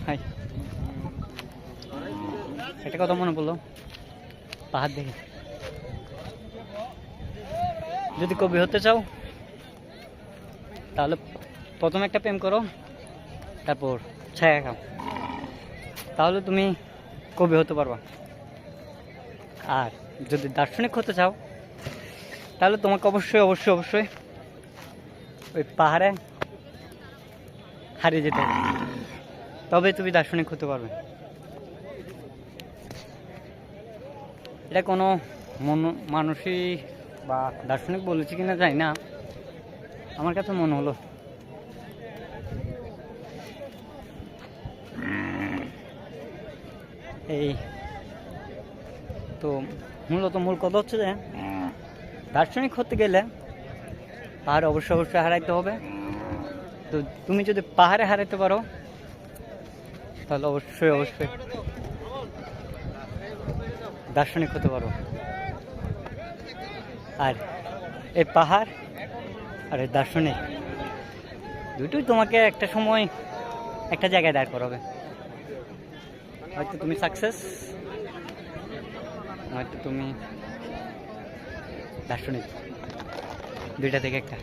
High, একটা কথা মনে পড়লো, পাহাড় দেখে যদি কবি হতে চাও তাহলে প্রথমে একটা প্রেম করো, তারপর ছায়া খাও, তাহলে তুমি কবি হতে পারবা। আর যদি দার্শনিক হতে চাও তাহলে তোমাকে অবশ্যই অবশ্যই অবশ্যই ওই পাহাড়ে হারিয়ে যেতে হবে, তবে তুমি দার্শনিক হতে পারবে। এটা কোনো মানুষই বা দার্শনিক বলেছে কিনা জানি না, আমার কাছে মনে হলো। এই তো মূলত মূল কথা হচ্ছে যে দার্শনিক হতে গেলে পাহাড়ে অবশ্যই অবশ্যই হারাইতে হবে। তো তুমি যদি পাহাড়ে হারাইতে পারো তাহলে অবশ্যই অবশ্যই দার্শনিক হতে পারো। আর এই পাহাড় আর এই দার্শনিক দুটোই তোমাকে একটা সময় একটা জায়গায় দাঁড় করাবে। হয়তো তুমি সাকসেস, নয়তো তুমি দার্শনিক, দুইটা থেকে একটা।